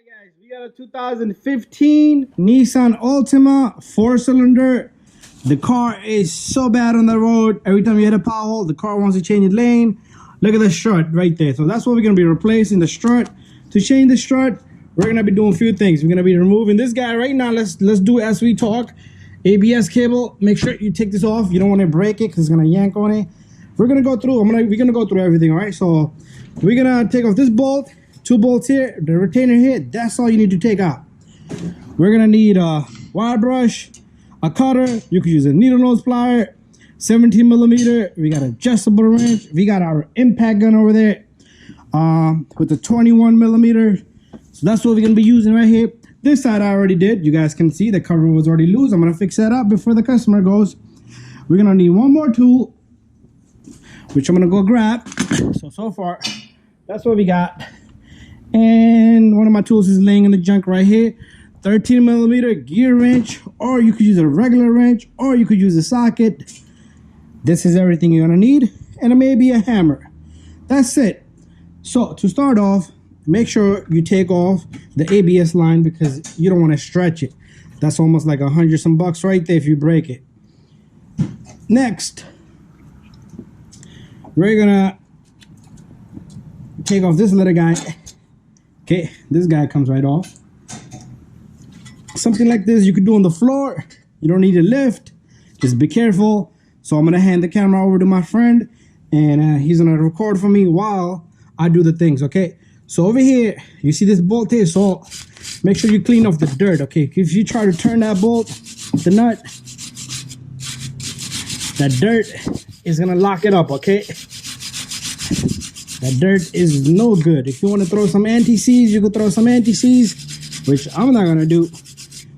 Guys, we got a 2015 Nissan Altima 4-cylinder. The car is so bad on the road. Every time you hit a pothole, the car wants to change its lane. Look at the strut right there. So that's what we're going to be replacing, the strut. To change the strut, we're going to be doing a few things. We're going to be removing this guy right now. Let's do it as we talk. ABS cable. Make sure you take this off. You don't want to break it because it's going to yank on it. We're going to go through. We're going to go through everything. All right. So we're going to take off this bolt. 2 bolts here, the retainer here. That's all you need to take out. We're gonna need a wire brush, a cutter. You could use a needle nose plier, 17 millimeter. We got an adjustable wrench. We got our impact gun over there with the 21 millimeter. So that's what we're gonna be using right here. This side I already did. You guys can see the cover was already loose. I'm gonna fix that up before the customer goes. We're gonna need one more tool, which I'm gonna go grab. So far, that's what we got. And one of my tools is laying in the junk right here. 13 millimeter gear wrench, or you could use a regular wrench, or you could use a socket. This is everything you're gonna need, and maybe a hammer. That's it. So to start off, make sure you take off the ABS line because you don't want to stretch it. That's almost like $100 some bucks right there if you break it. Next, we're gonna take off this little guy. Okay, this guy comes right off. Something like this you could do on the floor. You don't need a lift. Just be careful. So I'm gonna hand the camera over to my friend, and he's gonna record for me while I do the things. Okay. So over here, you see this bolt here. So make sure you clean off the dirt. Okay. If you try to turn that bolt, the nut, that dirt is gonna lock it up. Okay. That dirt is no good. If you want to throw some anti-seize, you could throw some anti-seize, which I'm not going to do.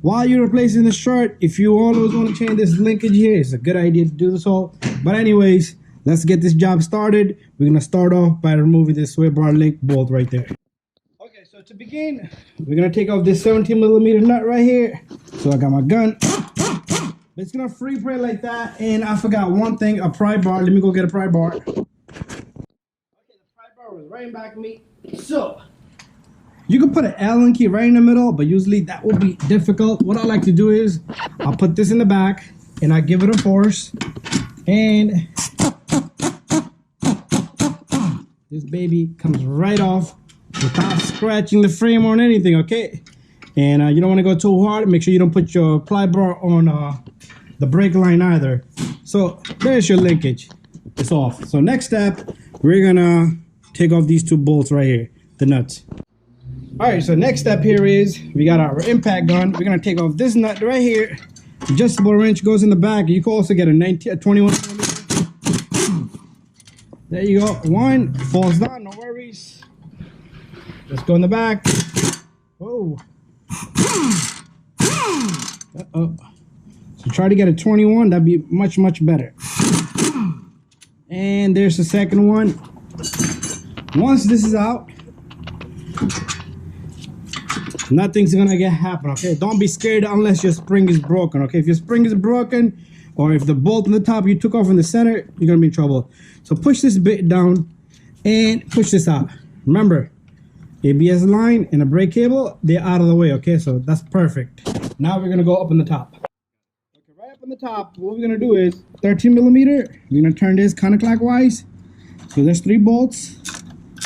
While you're replacing the strut, if you always want to change this linkage here, it's a good idea to do this all. But anyways, let's get this job started. We're going to start off by removing this sway bar link bolt right there. Okay, so to begin, we're going to take off this 17 millimeter nut right here. So I got my gun. It's going to free play like that. And I forgot one thing, a pry bar. Let me go get a pry bar. Was right back of me. So you can put an Allen key right in the middle, but usually that would be difficult. What I like to do is I'll put this in the back and I give it a force, and this baby comes right off without scratching the frame or anything. Okay, and you don't want to go too hard. Make sure you don't put your ply bar on the brake line either. So there's your linkage. It's off. So next step, we're gonna take off these 2 bolts right here, the nuts. All right, so next step here is we got our impact gun. We're gonna take off this nut right here. Adjustable wrench goes in the back. You can also get a 21 millimeter. There you go. One falls down, no worries. Let's go in the back. Whoa. Uh-oh. So try to get a 21. That'd be much better. And there's the second one. Once this is out, nothing's gonna happen. Okay, don't be scared unless your spring is broken. Okay, if your spring is broken, or if the bolt on the top you took off in the center, you're gonna be in trouble. So push this bit down and push this out. Remember, ABS line and a brake cable, they're out of the way. Okay, so that's perfect. Now we're gonna go up on the top. Okay, right up on the top, what we're gonna do is 13 millimeter. We're gonna turn this counterclockwise. So there's 3 bolts.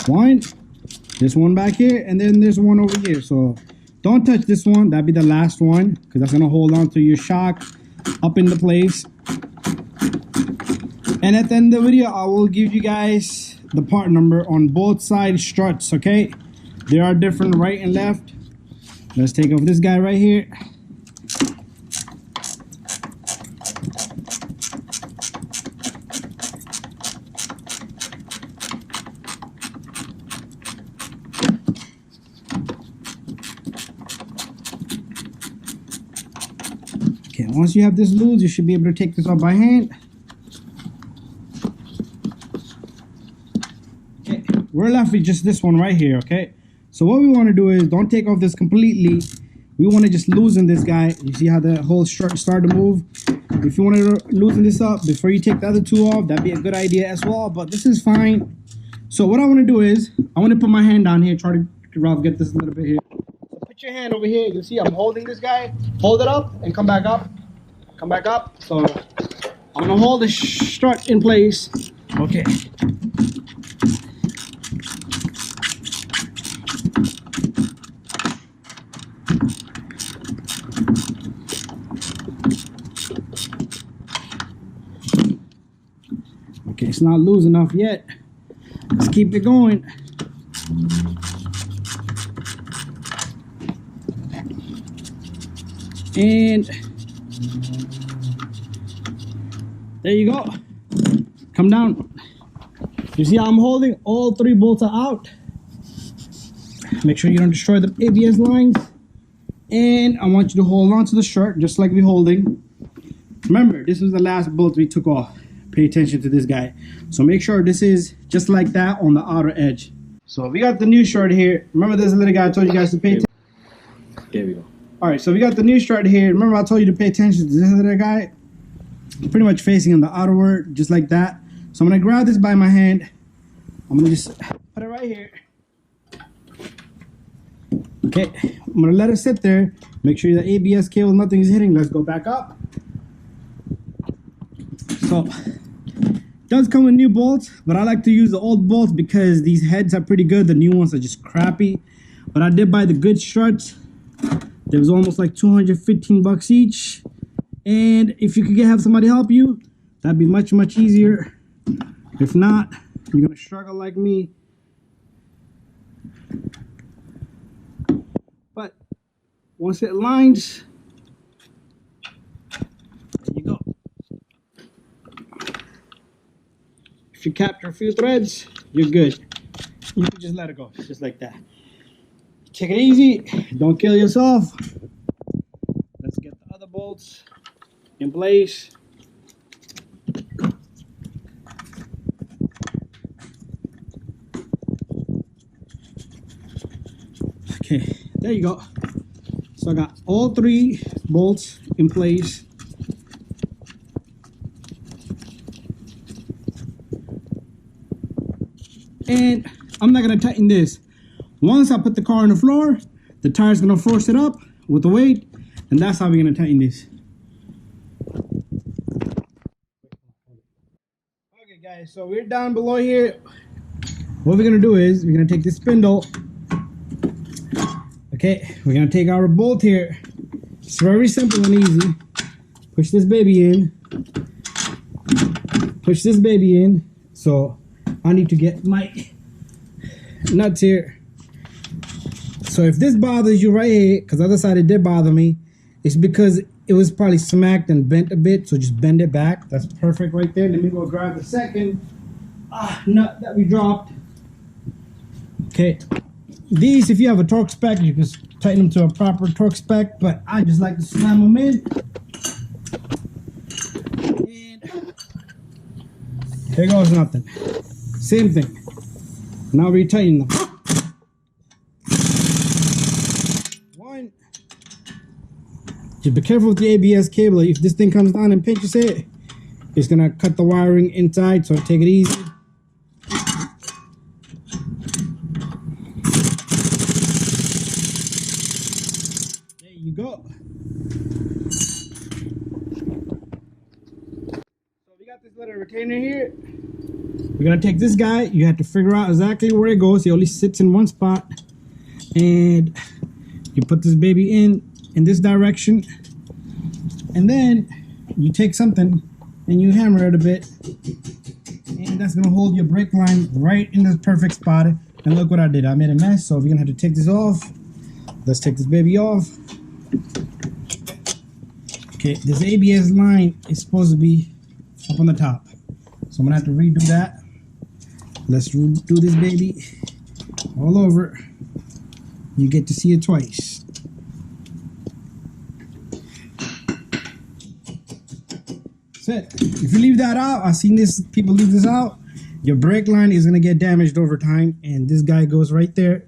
One, this one back here, and then there's one over here. So don't touch this one. That'd be the last one because that's gonna hold on to your shock up into place. And at the end of the video, I will give you guys the part number on both side struts. Okay, they are different, right and left. Let's take off this guy right here. Okay, once you have this loose, you should be able to take this off by hand. Okay, we're left with just this one right here. Okay, so what we want to do is don't take off this completely. We want to just loosen this guy. You see how the whole strut started to move? If you want to loosen this up before you take the other 2 off, that'd be a good idea as well, but this is fine. So what I want to do is I want to put my hand down here, try to Ralph get this a little bit here. put your hand over here. You'll see I'm holding this guy. Hold it up and come back up. Come back up. So I'm gonna hold the strut in place. Okay. Okay, it's not loose enough yet. Let's keep it going. And there you go. Come down. You see how I'm holding? All 3 bolts are out. Make sure you don't destroy the ABS lines. And I want you to hold on to the strut just like we're holding. Remember, this was the last bolt we took off. Pay attention to this guy. So make sure this is just like that on the outer edge. So we got the new strut here. Remember this little guy I told you guys to pay attention? There we go. Alright, so we got the new strut here. Remember I told you to pay attention to this little guy? Pretty much facing on the outerward, just like that. So I'm going to grab this by my hand. I'm going to just put it right here. Okay, I'm going to let it sit there. Make sure the ABS cable, nothing is hitting. Let's go back up. So, it does come with new bolts, but I like to use the old bolts because these heads are pretty good. The new ones are just crappy. But I did buy the good struts. There was almost like 215 bucks each. And if you could have somebody help you, that'd be much easier. If not, you're gonna struggle like me. But once it lines, there you go. If you capture a few threads, you're good. You can just let it go, just like that. Take it easy, don't kill yourself. Let's get the other bolts in place. Okay, there you go. So I got all 3 bolts in place. And I'm not gonna tighten this. Once I put the car on the floor, the tire's gonna force it up with the weight, and that's how we're gonna tighten this. Okay guys, so we're down below here. What we're gonna do is we're gonna take this spindle. Okay, we're gonna take our bolt here. It's very simple and easy. Push this baby in. Push this baby in. So I need to get my nuts here. So if this bothers you right here, because the other side it did bother me, it's because it was probably smacked and bent a bit. So just bend it back. That's perfect right there. Let me go grab the second nut that we dropped. Okay. These, if you have a torque spec, you can tighten them to a proper torque spec, but I just like to slam them in. And there goes nothing. Same thing. Now we tighten them. 1. Just be careful with the ABS cable. If this thing comes down and pinches it, it's gonna cut the wiring inside, so take it easy. There you go. So we got this little retainer here. We're gonna take this guy. You have to figure out exactly where it goes. He only sits in one spot, and you put this baby in this direction, and then you take something and you hammer it a bit, and that's gonna hold your brake line right in this perfect spot. And look what I did. I made a mess, so we're gonna have to take this off. Let's take this baby off. Okay, this ABS line is supposed to be up on the top, so I'm gonna have to redo that. Let's do this baby all over. You get to see it twice. That's it. If you leave that out, I've seen this, people leave this out, your brake line is gonna get damaged over time, and this guy goes right there.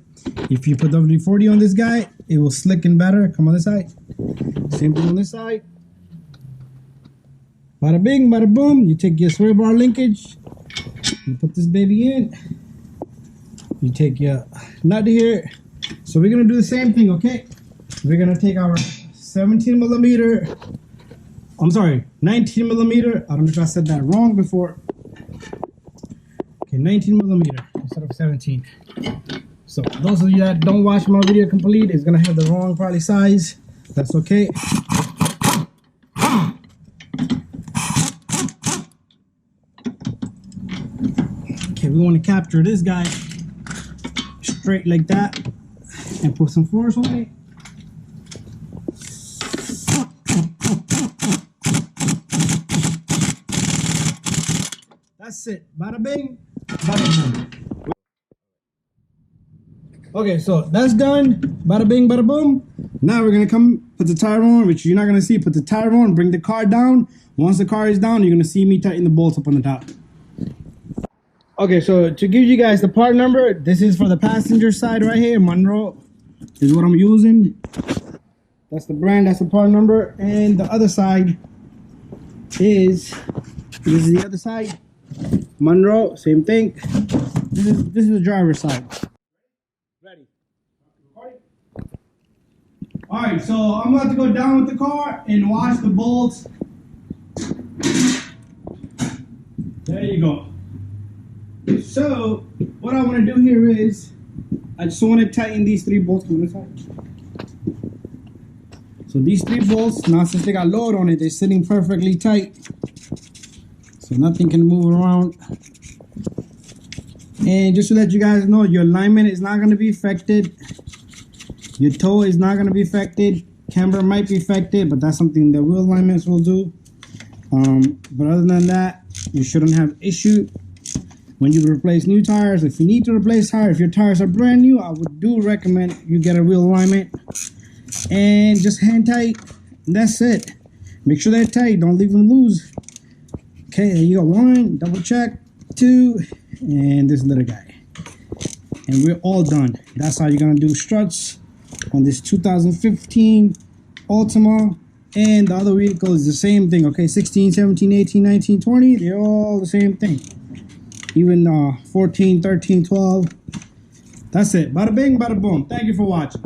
If you put WD-40 on this guy, it will slicken better. Come on this side. Same thing on this side. Bada bing, bada boom. You take your sway bar linkage. You put this baby in. You take your nut here. So we're gonna do the same thing, okay? We're gonna take our 17 millimeter, I'm sorry, 19 millimeter. I don't know if I said that wrong before. Okay, 19 millimeter instead of 17. So those of you that don't watch my video complete, it's gonna have the wrong probably size. That's okay. Okay, we want to capture this guy straight like that and put some force on it. That's it. Bada bing, bada boom. Okay, so that's done. Bada bing, bada boom. Now we're gonna come put the tire on, which you're not gonna see. Put the tire on, bring the car down. Once the car is down, you're gonna see me tighten the bolts up on the top. Okay, so to give you guys the part number, this is for the passenger side right here. Monroe is what I'm using. That's the brand, that's the part number. And the other side is, this is the other side. Monroe, same thing. This is the driver's side. Ready? Alright, so I'm about to go down with the car and wash the bolts. There you go. So, what I want to do here is, I just want to tighten these 3 bolts on this side. So these 3 bolts, now since they got load on it, they're sitting perfectly tight. So nothing can move around. And just to let you guys know, your alignment is not going to be affected. Your toe is not going to be affected. Camber might be affected, but that's something that wheel alignments will do. But other than that, you shouldn't have issue. When you replace new tires, if you need to replace tires, if your tires are brand new, I would recommend you get a wheel alignment and just hand tight. That's it. Make sure they're tight. Don't leave them loose. Okay, there you go. 1, double check. 2, and this little guy. And we're all done. That's how you're gonna do struts on this 2015 Altima. And the other vehicle is the same thing. Okay, 16, 17, 18, 19, 20. They're all the same thing. Even 14, 13, 12. That's it. Bada bing, bada boom. Thank you for watching.